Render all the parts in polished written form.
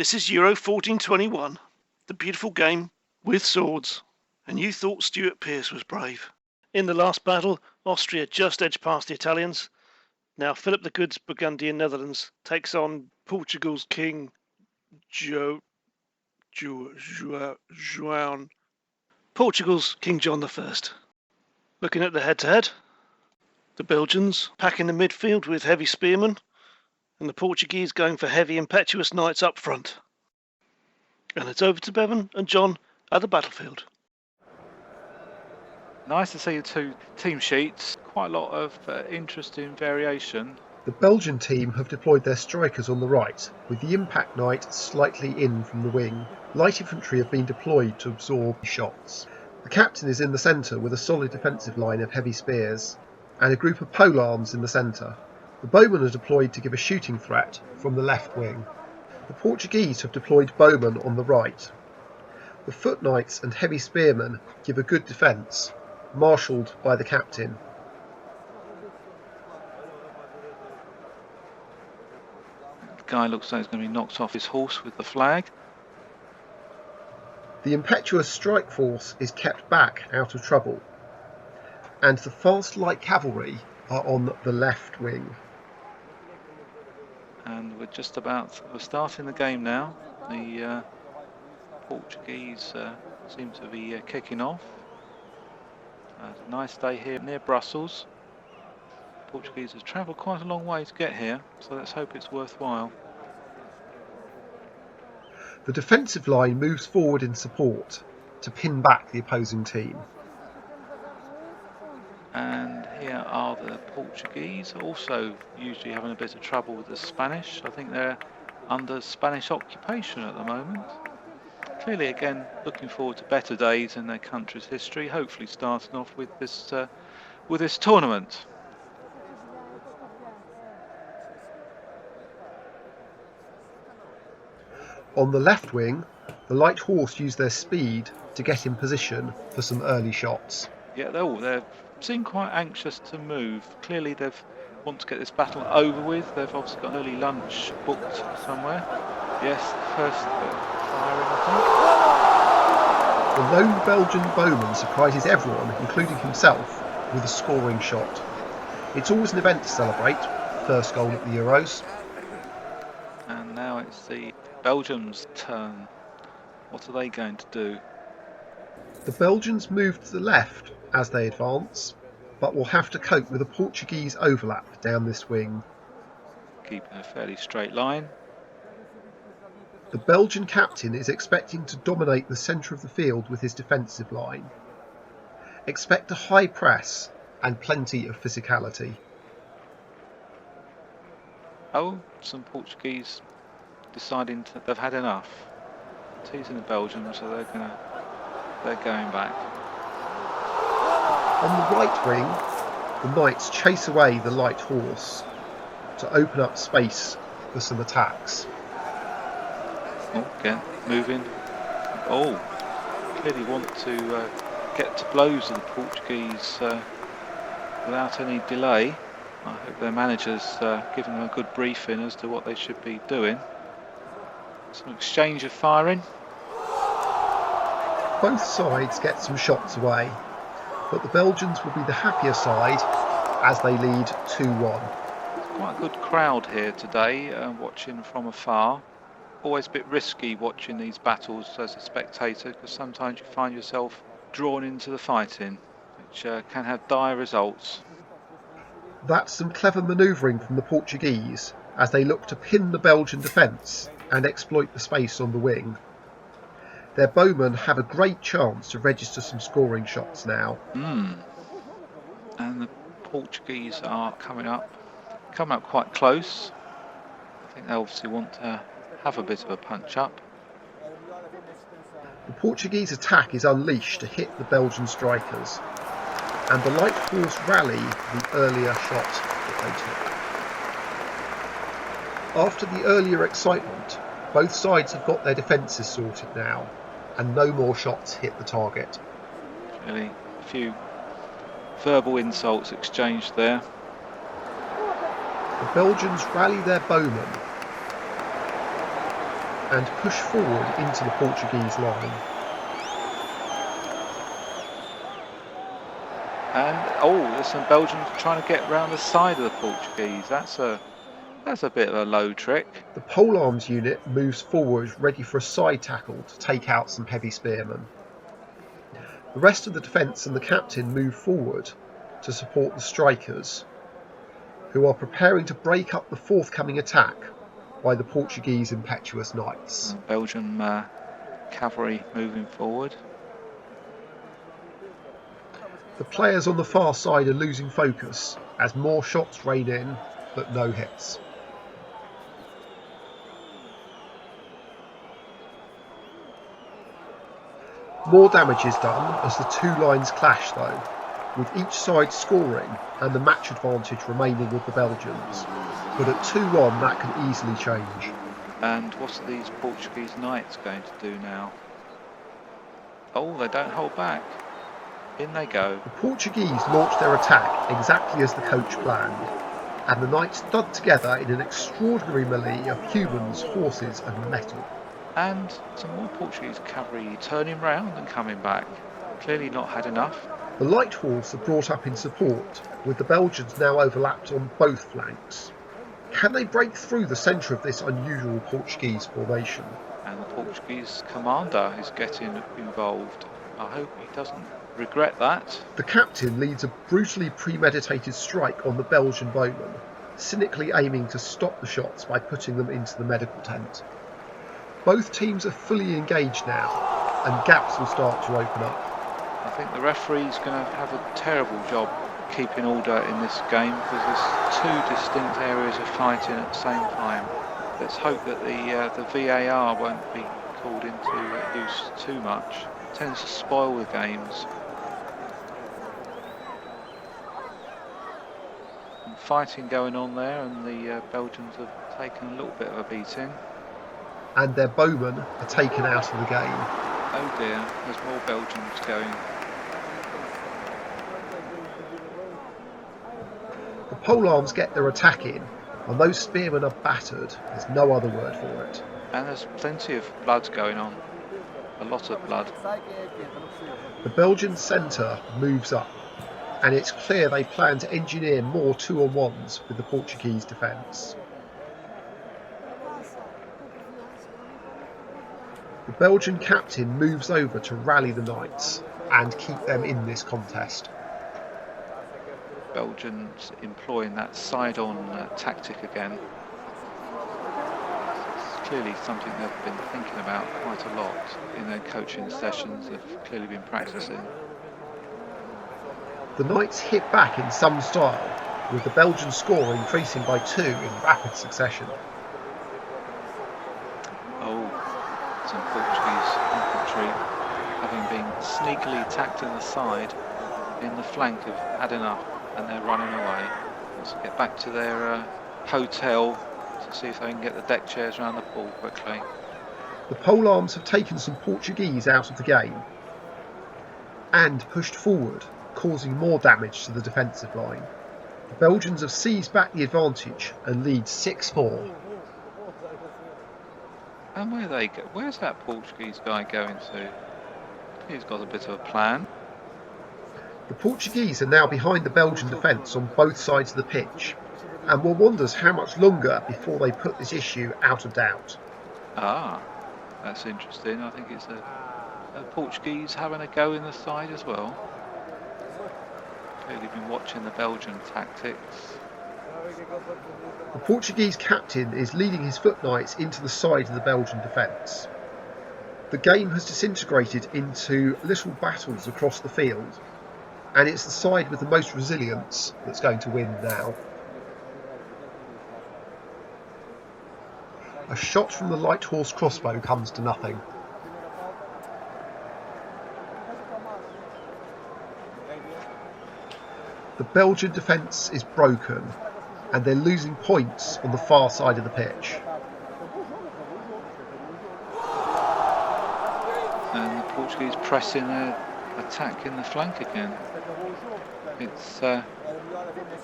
This is Euro 1421, the beautiful game with swords, and you thought Stuart Pearce was brave. In the last battle, Austria just edged past the Italians. Now Philip the Good's Burgundian Netherlands takes on Portugal's King Juan. Portugal's King John I. Looking at the head-to-head, the Belgians packing the midfield with heavy spearmen, and the Portuguese going for heavy impetuous knights up front. And it's over to Bevan and John at the battlefield. Nice to see the two team sheets. Quite a lot of interesting variation. The Belgian team have deployed their strikers on the right, with the impact knight slightly in from the wing. Light infantry have been deployed to absorb shots. The captain is in the centre with a solid defensive line of heavy spears, and a group of polearms in the centre. The bowmen are deployed to give a shooting threat from the left wing. The Portuguese have deployed bowmen on the right. The foot knights and heavy spearmen give a good defence, marshalled by the captain. The guy looks like he's going to be knocked off his horse with the flag. The impetuous strike force is kept back out of trouble, and the fast light cavalry are on the left wing. And we're starting the game now. The Portuguese seem to be kicking off. It's a nice day here near Brussels. Portuguese have travelled quite a long way to get here, so let's hope it's worthwhile. The defensive line moves forward in support to pin back the opposing team. And here are the Portuguese, also usually having a bit of trouble with the Spanish. I think they're under Spanish occupation at the moment. Clearly, again, looking forward to better days in their country's history, hopefully starting off with this tournament. On the left wing, the light horse use their speed to get in position for some early shots. Yeah, they seem quite anxious to move. Clearly, they want to get this battle over with. They've obviously got an early lunch booked somewhere. Yes, first firing, I The lone Belgian bowman surprises everyone, including himself, with a scoring shot. It's always an event to celebrate, first goal at the Euros. And now it's the Belgians' turn. What are they going to do? The Belgians move to the left as they advance, but will have to cope with a Portuguese overlap down this wing. Keeping a fairly straight line. The Belgian captain is expecting to dominate the centre of the field with his defensive line. Expect a high press and plenty of physicality. Oh, some Portuguese deciding they've had enough. Teasing the Belgians, so they're going back. On the right wing, the knights chase away the light horse to open up space for some attacks. Oh, again, moving. Oh, clearly want to get to blows of the Portuguese without any delay. I hope their manager's given them a good briefing as to what they should be doing. Some exchange of firing. Both sides get some shots away, but the Belgians will be the happier side as they lead 2-1. Quite a good crowd here today, watching from afar. Always a bit risky watching these battles as a spectator, because sometimes you find yourself drawn into the fighting, which can have dire results. That's some clever manoeuvring from the Portuguese as they look to pin the Belgian defence and exploit the space on the wing. Their bowmen have a great chance to register some scoring shots now. And the Portuguese are coming up quite close. I think they obviously want to have a bit of a punch up. The Portuguese attack is unleashed to hit the Belgian strikers, and the light horse rally the earlier shot that they took. After the earlier excitement, both sides have got their defences sorted now, and no more shots hit the target. Really, a few verbal insults exchanged there. The Belgians rally their bowmen, and push forward into the Portuguese line. And oh, there's some Belgians trying to get round the side of the Portuguese. That's a bit of a low trick. The polearms unit moves forward ready for a side tackle to take out some heavy spearmen. The rest of the defence and the captain move forward to support the strikers, who are preparing to break up the forthcoming attack by the Portuguese impetuous knights. Belgian cavalry moving forward. The players on the far side are losing focus as more shots rain in, but no hits. More damage is done as the two lines clash though, with each side scoring and the match advantage remaining with the Belgians. But at 2-1 that can easily change. And what's these Portuguese knights going to do now? Oh, they don't hold back. In they go. The Portuguese launch their attack exactly as the coach planned, and the knights thud together in an extraordinary melee of humans, horses and metal. And some more Portuguese cavalry turning round and coming back. Clearly not had enough. The light horse are brought up in support, with the Belgians now overlapped on both flanks. Can they break through the centre of this unusual Portuguese formation? And the Portuguese commander is getting involved. I hope he doesn't regret that. The captain leads a brutally premeditated strike on the Belgian bowmen, cynically aiming to stop the shots by putting them into the medical tent. Both teams are fully engaged now, and gaps will start to open up. I think the referee's going to have a terrible job keeping order in this game because there's two distinct areas of fighting at the same time. Let's hope that the VAR won't be called into use too much. It tends to spoil the games. And fighting going on there, and the Belgians have taken a little bit of a beating. And their bowmen are taken out of the game. Oh dear, there's more Belgians going. The polearms get their attack in, and those spearmen are battered. There's no other word for it. And there's plenty of blood going on. A lot of blood. The Belgian centre moves up, and it's clear they plan to engineer more 2-on-1s with the Portuguese defence. The Belgian captain moves over to rally the knights and keep them in this contest. Belgians employing that side-on tactic again. It's clearly something they've been thinking about quite a lot in their coaching sessions. They've clearly been practicing. The knights hit back in some style, with the Belgian score increasing by 2 in rapid succession. Some Portuguese infantry having been sneakily attacked in the side, in the flank have had enough and they're running away. Let's get back to their hotel to see if they can get the deck chairs around the pool quickly. The polearms have taken some Portuguese out of the game and pushed forward, causing more damage to the defensive line. The Belgians have seized back the advantage and lead 6-4. And where they go? Where's that Portuguese guy going to? He's got a bit of a plan. The Portuguese are now behind the Belgian defence on both sides of the pitch, and one wonders how much longer before they put this issue out of doubt. Ah, that's interesting. I think it's a Portuguese having a go in the side as well. Clearly been watching the Belgian tactics. The Portuguese captain is leading his foot knights into the side of the Belgian defence. The game has disintegrated into little battles across the field, and it's the side with the most resilience that's going to win now. A shot from the light horse crossbow comes to nothing. The Belgian defence is broken, and they're losing points on the far side of the pitch. And the Portuguese pressing their attack in the flank again. It's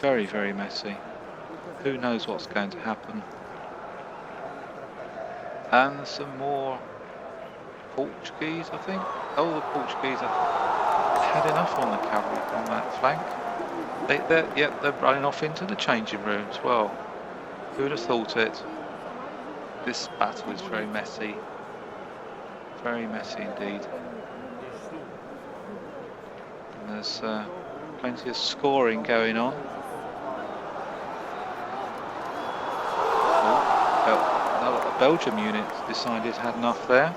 very, very messy. Who knows what's going to happen? And some more Portuguese, I think. Oh, the Portuguese have had enough on the cavalry from that flank. They're running off into the changing room as well. Who would have thought it? This battle is very messy. Very messy indeed. And there's plenty of scoring going on. Oh, a Belgium unit decided had enough there.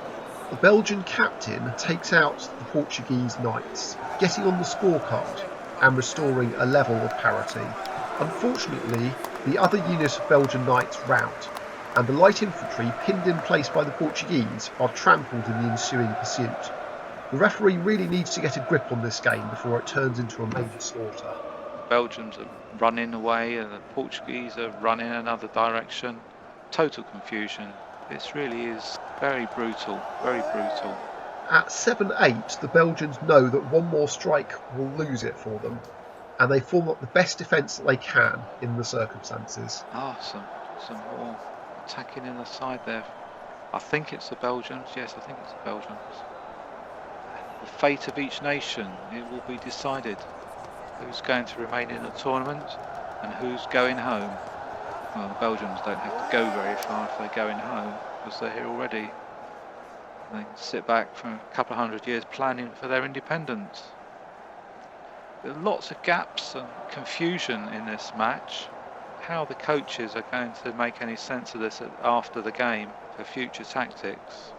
The Belgian captain takes out the Portuguese knights, getting on the scorecard and restoring a level of parity. Unfortunately, the other unit of Belgian knights rout, and the light infantry pinned in place by the Portuguese are trampled in the ensuing pursuit. The referee really needs to get a grip on this game before it turns into a major slaughter. Belgians are running away and the Portuguese are running another direction. Total confusion. This really is very brutal, very brutal. At 7-8, the Belgians know that one more strike will lose it for them, and they form up the best defence that they can in the circumstances. Some more attacking in the side there. I think it's the Belgians. Yes, I think it's the Belgians. The fate of each nation, it will be decided. Who's going to remain in the tournament and who's going home. Well, the Belgians don't have to go very far if they're going home, because they're here already. They can sit back for a couple of hundred years planning for their independence. There are lots of gaps and confusion in this match. How the coaches are going to make any sense of this after the game for future tactics.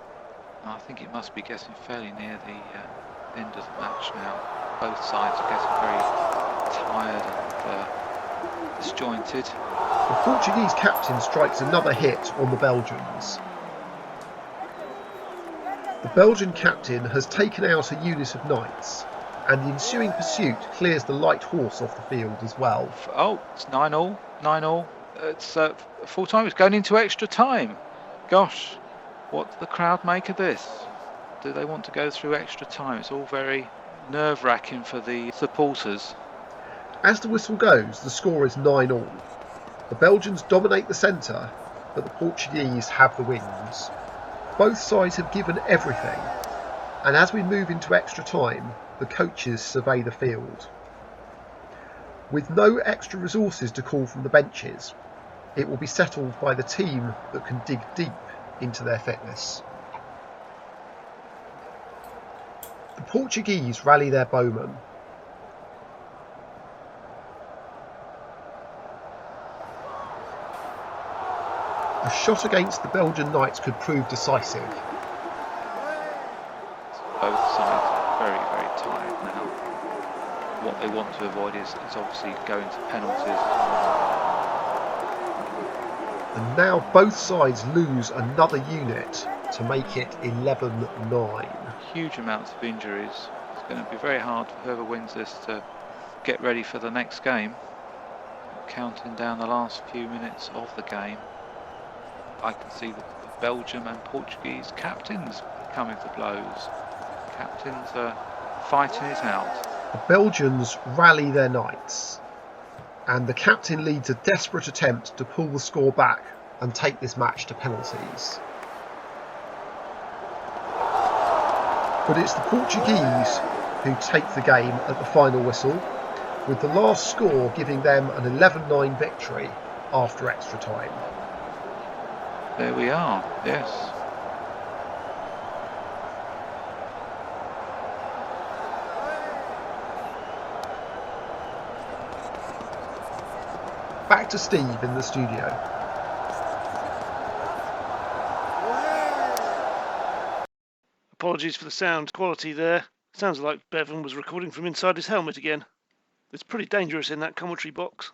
I think it must be getting fairly near the end of the match now. Both sides are getting very tired and disjointed. The Portuguese captain strikes another hit on the Belgians. The Belgian captain has taken out a unit of knights, and the ensuing pursuit clears the light horse off the field as well. Oh, it's 9-9. It's full time. It's going into extra time. Gosh, what do the crowd make of this? Do they want to go through extra time? It's all very nerve-wracking for the supporters. As the whistle goes, the score is 9-9. The Belgians dominate the centre, but the Portuguese have the wings. Both sides have given everything, and as we move into extra time, the coaches survey the field. With no extra resources to call from the benches, it will be settled by the team that can dig deep into their fitness. The Portuguese rally their bowmen. A shot against the Belgian knights could prove decisive. Both sides are very, very tired now. What they want to avoid is obviously going to penalties. And now both sides lose another unit to make it 11-9. Huge amounts of injuries. It's going to be very hard for whoever wins this to get ready for the next game. Counting down the last few minutes of the game, I can see the Belgium and Portuguese captains coming to blows. Captains are fighting it out. The Belgians rally their knights, and the captain leads a desperate attempt to pull the score back and take this match to penalties. But it's the Portuguese who take the game at the final whistle, with the last score giving them an 11-9 victory after extra time. There we are, yes. Back to Steve in the studio. Apologies for the sound quality there. Sounds like Bevan was recording from inside his helmet again. It's pretty dangerous in that commentary box.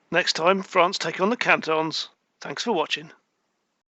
Next time, France take on the Cantons. Thanks for watching.